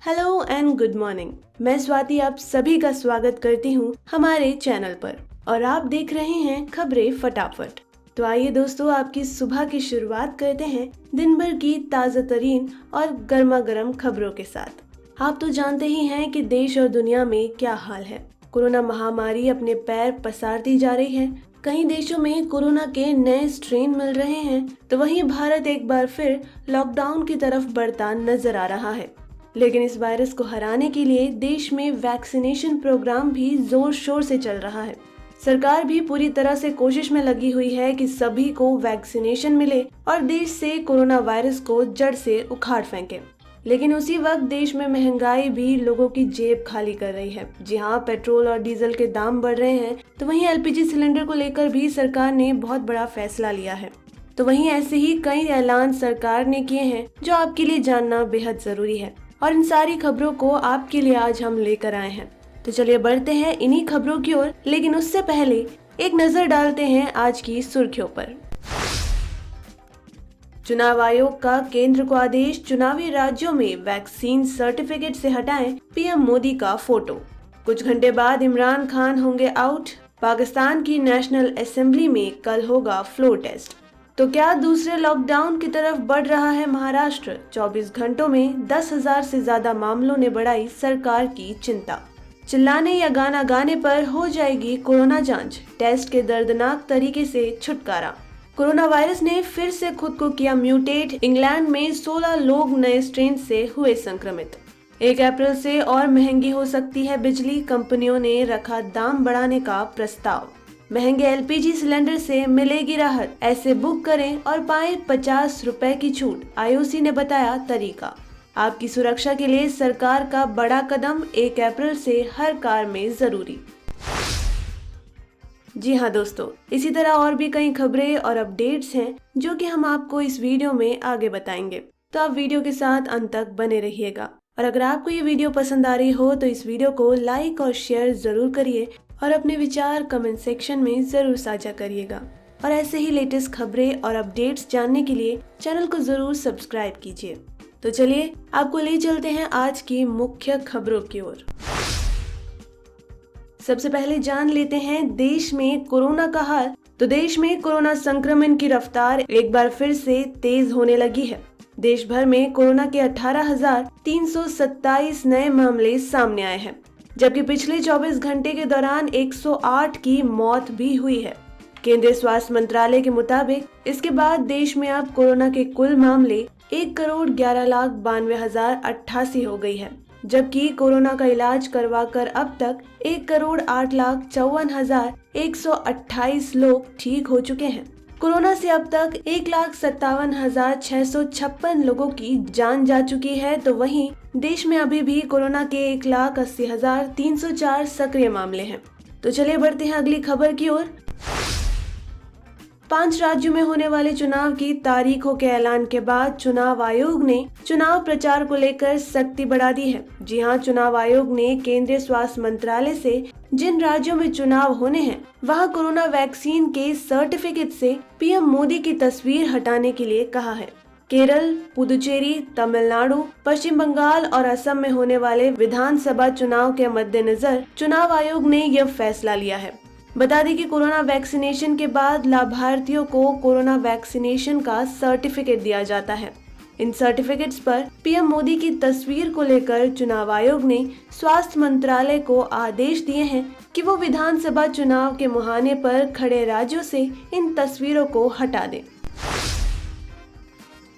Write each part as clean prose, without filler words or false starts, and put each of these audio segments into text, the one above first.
Hello and good morning. मैं स्वाति आप सभी का स्वागत करती हूँ हमारे चैनल पर और आप देख रहे हैं खबरें फटाफट। तो आइए दोस्तों, आपकी सुबह की शुरुआत करते हैं दिन भर की ताज़ा तरीन और गर्मा गर्म खबरों के साथ। आप तो जानते ही हैं कि देश और दुनिया में क्या हाल है। कोरोना महामारी अपने पैर पसारती जा रही है। कई देशों में कोरोना के नए स्ट्रेन मिल रहे हैं, तो वहीं भारत एक बार फिर लॉकडाउन की तरफ बढ़ता नजर आ रहा है। लेकिन इस वायरस को हराने के लिए देश में वैक्सीनेशन प्रोग्राम भी जोर शोर से चल रहा है। सरकार भी पूरी तरह से कोशिश में लगी हुई है कि सभी को वैक्सीनेशन मिले और देश से कोरोना वायरस को जड़ से उखाड़ फेंके। लेकिन उसी वक्त देश में महंगाई भी लोगों की जेब खाली कर रही है। जी हाँ, पेट्रोल और डीजल के दाम बढ़ रहे हैं, तो वहीं एलपीजी सिलेंडर को लेकर भी सरकार ने बहुत बड़ा फैसला लिया है। तो वहीं ऐसे ही कई ऐलान सरकार ने किए हैं जो आपके लिए जानना बेहद जरूरी है, और इन सारी खबरों को आपके लिए आज हम लेकर आए हैं। तो चलिए बढ़ते हैं इन्हीं खबरों की ओर, लेकिन उससे पहले एक नजर डालते हैं आज की सुर्खियों पर। चुनाव आयोग का केंद्र को आदेश, चुनावी राज्यों में वैक्सीन सर्टिफिकेट से हटाएं पीएम मोदी का फोटो। कुछ घंटे बाद इमरान खान होंगे आउट। पाकिस्तान की नेशनल असेंबली में कल होगा फ्लोर टेस्ट। तो क्या दूसरे लॉकडाउन की तरफ बढ़ रहा है महाराष्ट्र? 24 घंटों में 10,000 से ज्यादा मामलों ने बढ़ाई सरकार की चिंता। चिल्लाने या गाना गाने पर हो जाएगी कोरोना जांच, टेस्ट के दर्दनाक तरीके से छुटकारा। कोरोना वायरस ने फिर से खुद को किया म्यूटेट। इंग्लैंड में 16 लोग नए स्ट्रेन से हुए संक्रमित। 1 अप्रैल से और महंगी हो सकती है बिजली, कंपनियों ने रखा दाम बढ़ाने का प्रस्ताव। महंगे एलपीजी सिलेंडर से मिलेगी राहत, ऐसे बुक करें और पाएं 50 रुपए की छूट। आईओसी ने बताया तरीका। आपकी सुरक्षा के लिए सरकार का बड़ा कदम, 1 अप्रैल से हर कार में जरूरी। जी हाँ दोस्तों, इसी तरह और भी कई खबरें और अपडेट्स हैं जो कि हम आपको इस वीडियो में आगे बताएंगे। तो आप वीडियो के साथ अंत तक बने रहिएगा। और अगर आपको ये वीडियो पसंद आ रही हो तो इस वीडियो को लाइक और शेयर जरूर करिए और अपने विचार कमेंट सेक्शन में जरूर साझा करिएगा। और ऐसे ही लेटेस्ट खबरें और अपडेट्स जानने के लिए चैनल को जरूर सब्सक्राइब कीजिए। तो चलिए आपको ले चलते हैं आज की मुख्य खबरों की ओर। सबसे पहले जान लेते हैं देश में कोरोना का हाल। तो देश में कोरोना संक्रमण की रफ्तार एक बार फिर से तेज होने लगी है। देश भर में कोरोना के 18,327 नए मामले सामने आए हैं, जबकि पिछले 24 घंटे के दौरान 108 की मौत भी हुई है। केंद्रीय स्वास्थ्य मंत्रालय के मुताबिक इसके बाद देश में अब कोरोना के कुल मामले 1,11,92,088 हो गई है, जबकि कोरोना का इलाज करवाकर अब तक 1,08,54,128 लोग ठीक हो चुके हैं। कोरोना से अब तक 1,57,656 लोगों की जान जा चुकी है। तो वहीं देश में अभी भी कोरोना के 1,80,304 सक्रिय मामले हैं। तो चलिए बढ़ते हैं अगली खबर की ओर। 5 राज्यों में होने वाले चुनाव की तारीखों के ऐलान के बाद चुनाव आयोग ने चुनाव प्रचार को लेकर सख्ती बढ़ा दी है। जी हां, चुनाव आयोग ने केंद्रीय स्वास्थ्य मंत्रालय से जिन राज्यों में चुनाव होने हैं वहां कोरोना वैक्सीन के सर्टिफिकेट से पीएम मोदी की तस्वीर हटाने के लिए कहा है। केरल, पुदुचेरी, तमिलनाडु, पश्चिम बंगाल और असम में होने वाले विधानसभा चुनाव के मद्देनजर चुनाव आयोग ने यह फैसला लिया है। बता दें कि कोरोना वैक्सीनेशन के बाद लाभार्थियों को कोरोना वैक्सीनेशन का सर्टिफिकेट दिया जाता है। इन सर्टिफिकेट्स पर पीएम मोदी की तस्वीर को लेकर चुनाव आयोग ने स्वास्थ्य मंत्रालय को आदेश दिए हैं कि वो विधानसभा चुनाव के मुहाने पर खड़े राज्यों से इन तस्वीरों को हटा दें।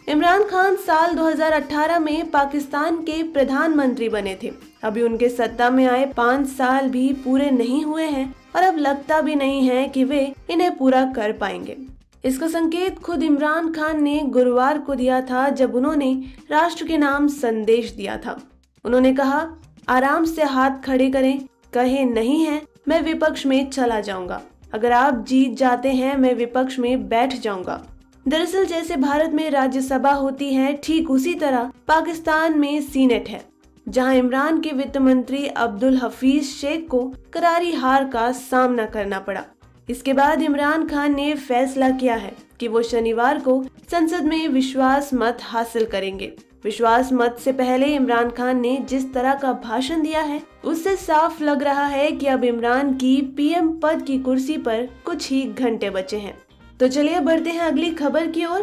इमरान खान साल 2018 में पाकिस्तान के प्रधानमंत्री बने थे। अभी उनके सत्ता में आए 5 साल भी पूरे नहीं हुए हैं और अब लगता भी नहीं है कि वे इन्हें पूरा कर पाएंगे। इसका संकेत खुद इमरान खान ने गुरुवार को दिया था, जब उन्होंने राष्ट्र के नाम संदेश दिया था। उन्होंने कहा, आराम से हाथ खड़े करें, कहे नहीं है मैं विपक्ष में चला जाऊंगा, अगर आप जीत जाते हैं मैं विपक्ष में बैठ जाऊंगा। दरअसल जैसे भारत में राज्यसभा होती है, ठीक उसी तरह पाकिस्तान में सीनेट है, जहां इमरान के वित्त मंत्री अब्दुल हफीज शेख को करारी हार का सामना करना पड़ा। इसके बाद इमरान खान ने फैसला किया है कि वो शनिवार को संसद में विश्वास मत हासिल करेंगे। विश्वास मत से पहले इमरान खान ने जिस तरह का भाषण दिया है, उससे साफ लग रहा है कि अब इमरान की पीएम पद की कुर्सी पर कुछ ही घंटे बचे हैं। तो चलिए बढ़ते हैं अगली खबर की ओर।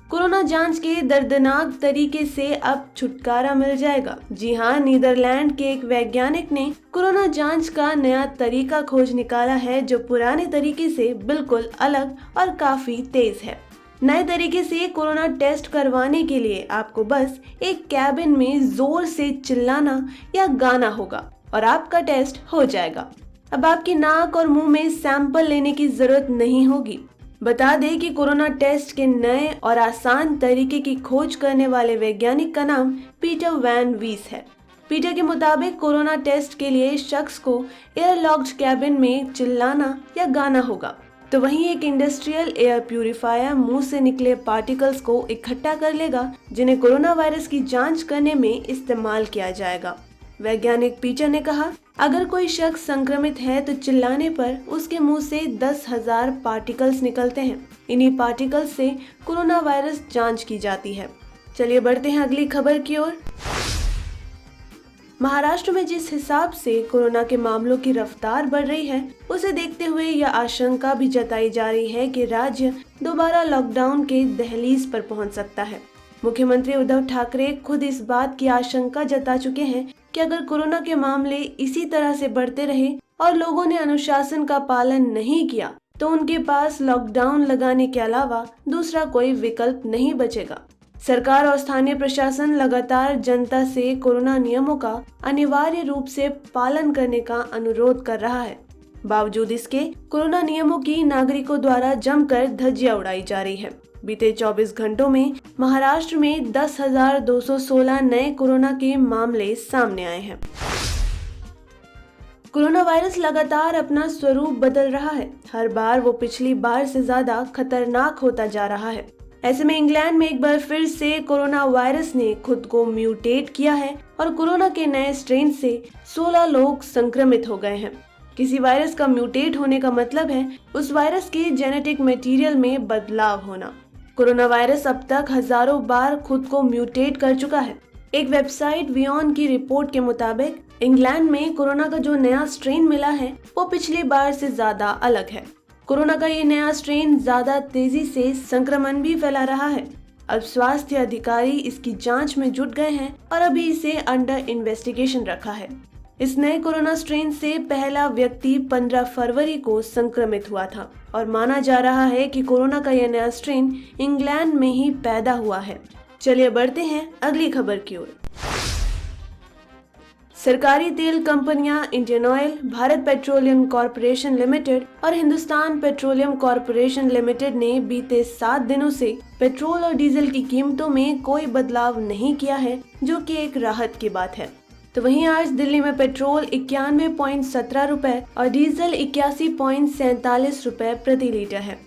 कोरोना जांच के दर्दनाक तरीके से अब छुटकारा मिल जाएगा। जी हां, नीदरलैंड के एक वैज्ञानिक ने कोरोना जांच का नया तरीका खोज निकाला है, जो पुराने तरीके से बिल्कुल अलग और काफी तेज है। नए तरीके से कोरोना टेस्ट करवाने के लिए आपको बस एक कैबिन में जोर से चिल्लाना या गाना होगा और आपका टेस्ट हो जाएगा। अब आपकी नाक और मुंह में सैंपल लेने की जरूरत नहीं होगी। बता दें कि कोरोना टेस्ट के नए और आसान तरीके की खोज करने वाले वैज्ञानिक का नाम पीटर वैन वीस है। पीटर के मुताबिक कोरोना टेस्ट के लिए शख्स को एयर लॉक्ड कैबिन में चिल्लाना या गाना होगा, तो वहीं एक इंडस्ट्रियल एयर प्यूरिफायर मुंह से निकले पार्टिकल्स को इकट्ठा कर लेगा, जिन्हें कोरोना वायरस की जांच करने में इस्तेमाल किया जाएगा। वैज्ञानिक पीटर ने कहा, अगर कोई शख्स संक्रमित है तो चिल्लाने पर उसके मुंह से 10,000 पार्टिकल्स निकलते हैं। इन्हीं पार्टिकल्स से कोरोना वायरस जांच की जाती है। चलिए बढ़ते हैं अगली खबर की ओर। महाराष्ट्र में जिस हिसाब से कोरोना के मामलों की रफ्तार बढ़ रही है, उसे देखते हुए यह आशंका भी जताई जा रही है कि राज्य दोबारा लॉकडाउन के दहलीज पर पहुंच सकता है। मुख्यमंत्री उद्धव ठाकरे खुद इस बात की आशंका जता चुके हैं कि अगर कोरोना के मामले इसी तरह से बढ़ते रहे और लोगों ने अनुशासन का पालन नहीं किया, तो उनके पास लॉकडाउन लगाने के अलावा दूसरा कोई विकल्प नहीं बचेगा। सरकार और स्थानीय प्रशासन लगातार जनता से कोरोना नियमों का अनिवार्य रूप से पालन करने का अनुरोध कर रहा है। बावजूद इसके कोरोना नियमों की नागरिकों द्वारा जमकर धज्जियां उड़ाई जा रही है। बीते 24 घंटों में महाराष्ट्र में 10,216 नए कोरोना के मामले सामने आए हैं। कोरोना वायरस लगातार अपना स्वरूप बदल रहा है। हर बार वो पिछली बार से ज्यादा खतरनाक होता जा रहा है। ऐसे में इंग्लैंड में एक बार फिर से कोरोना वायरस ने खुद को म्यूटेट किया है और कोरोना के नए स्ट्रेन से 16 लोग संक्रमित हो गए हैं। किसी वायरस का म्यूटेट होने का मतलब है उस वायरस के जेनेटिक मटेरियल में बदलाव होना। कोरोना वायरस अब तक हजारों बार खुद को म्यूटेट कर चुका है। एक वेबसाइट वियॉन की रिपोर्ट के मुताबिक इंग्लैंड में कोरोना का जो नया स्ट्रेन मिला है वो पिछली बार से ज्यादा अलग है। कोरोना का ये नया स्ट्रेन ज्यादा तेजी से संक्रमण भी फैला रहा है। अब स्वास्थ्य अधिकारी इसकी जांच में जुट गए हैं और अभी इसे अंडर इन्वेस्टिगेशन रखा है। इस नए कोरोना स्ट्रेन से पहला व्यक्ति 15 फरवरी को संक्रमित हुआ था और माना जा रहा है कि कोरोना का यह नया स्ट्रेन इंग्लैंड में ही पैदा हुआ है। चलिए बढ़ते हैं अगली खबर की ओर। सरकारी तेल कंपनियां Indian oil, Bharat petroleum corporation limited और हिंदुस्तान पेट्रोलियम कॉर्पोरेशन लिमिटेड ने बीते 7 दिनों से पेट्रोल और डीजल की कीमतों में कोई बदलाव नहीं किया है, जो कि एक राहत की बात है। तो वहीं आज दिल्ली में पेट्रोल 91.17 रुपए और डीजल 81.47 रुपए प्रति लीटर है।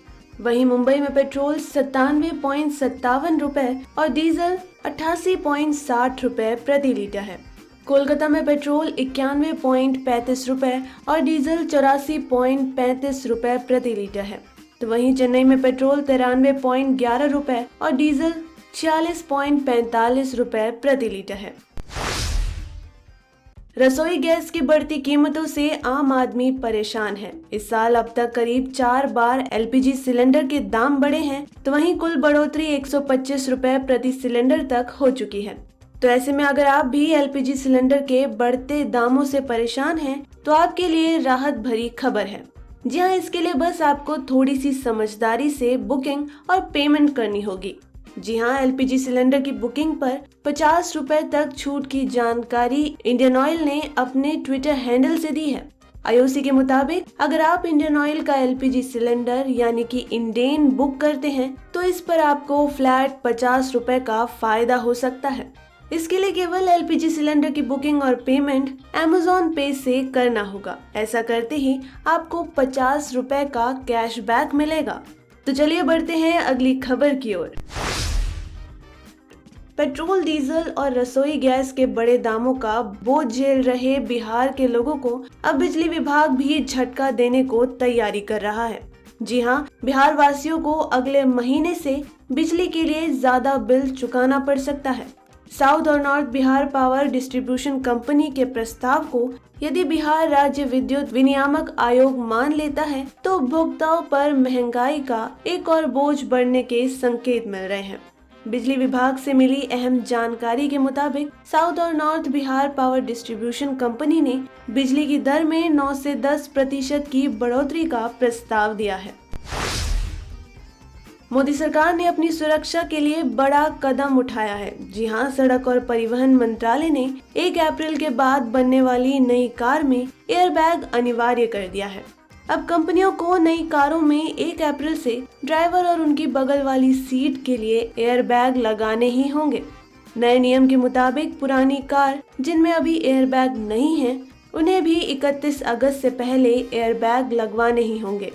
वहीं मुंबई में पेट्रोल 97.57 रुपए और डीजल 88.60 रुपए प्रति लीटर है। कोलकाता में पेट्रोल 91.35 रुपए और डीजल 84.35 रुपए प्रति लीटर है। तो वहीं चेन्नई में पेट्रोल 93.11 रुपए और डीजल 46.45 रुपए प्रति लीटर है। रसोई गैस की बढ़ती कीमतों से आम आदमी परेशान है। इस साल अब तक करीब 4 बार एलपीजी सिलेंडर के दाम बढ़े हैं, तो वहीं कुल बढ़ोतरी 125 रुपए प्रति सिलेंडर तक हो चुकी है। तो ऐसे में अगर आप भी एलपीजी सिलेंडर के बढ़ते दामों से परेशान हैं, तो आपके लिए राहत भरी खबर है। जी हाँ, इसके लिए बस आपको थोड़ी सी समझदारी से बुकिंग और पेमेंट करनी होगी। जी हाँ, एलपीजी सिलेंडर की बुकिंग पर 50 रुपए तक छूट की जानकारी इंडियन ऑयल ने अपने ट्विटर हैंडल से दी है। आईओसी के मुताबिक अगर आप इंडियन ऑयल का एलपीजी सिलेंडर यानी कि इंडेन बुक करते हैं, तो इस पर आपको फ्लैट 50 रुपए का फायदा हो सकता है। इसके लिए केवल एलपीजी सिलेंडर की बुकिंग और पेमेंट अमेज़न पे से करना होगा। ऐसा करते ही आपको 50 रुपए का कैशबैक मिलेगा। तो चलिए बढ़ते हैं अगली खबर की ओर। पेट्रोल, डीजल और रसोई गैस के बड़े दामों का बोझ झेल रहे बिहार के लोगों को अब बिजली विभाग भी झटका देने को तैयारी कर रहा है। जी हाँ, बिहार वासियों को अगले महीने से बिजली के लिए ज्यादा बिल चुकाना पड़ सकता है। साउथ और north Bihar power distribution company के प्रस्ताव को यदि बिहार राज्य विद्युत विनियामक आयोग मान लेता है तो उपभोक्ताओं पर महंगाई का एक और बोझ बढ़ने के संकेत मिल रहे हैं। बिजली विभाग से मिली अहम जानकारी के मुताबिक साउथ और north Bihar power distribution company ने बिजली की दर में 9 से 10% की बढ़ोतरी का प्रस्ताव दिया है। मोदी सरकार ने अपनी सुरक्षा के लिए बड़ा कदम उठाया है। जी हां, सड़क और परिवहन मंत्रालय ने 1 अप्रैल के बाद बनने वाली नई कार में एयरबैग अनिवार्य कर दिया है। अब कंपनियों को नई कारों में 1 अप्रैल से ड्राइवर और उनकी बगल वाली सीट के लिए एयरबैग लगाने ही होंगे। नए नियम के मुताबिक पुरानी कार जिनमें अभी एयरबैग नहीं है, उन्हें भी 31 अगस्त से पहले एयरबैग लगवाने ही होंगे।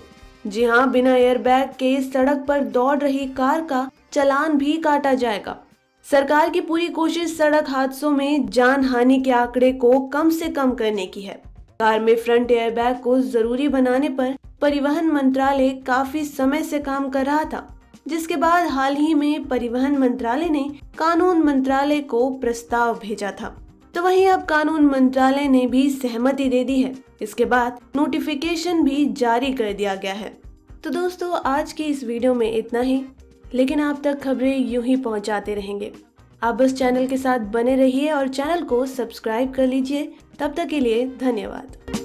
जी हाँ, बिना एयरबैग के सड़क पर दौड़ रही कार का चालान भी काटा जाएगा। सरकार की पूरी कोशिश सड़क हादसों में जान हानि के आंकड़े को कम से कम करने की है। कार में फ्रंट एयरबैग को जरूरी बनाने पर परिवहन मंत्रालय काफी समय से काम कर रहा था, जिसके बाद हाल ही में परिवहन मंत्रालय ने कानून मंत्रालय को प्रस्ताव भेजा था। तो वहीं अब कानून मंत्रालय ने भी सहमति दे दी है। इसके बाद नोटिफिकेशन भी जारी कर दिया गया है। तो दोस्तों, आज की इस वीडियो में इतना ही, लेकिन आप तक खबरें यूं ही पहुंचाते रहेंगे। आप बस चैनल के साथ बने रहिए और चैनल को सब्सक्राइब कर लीजिए। तब तक के लिए धन्यवाद।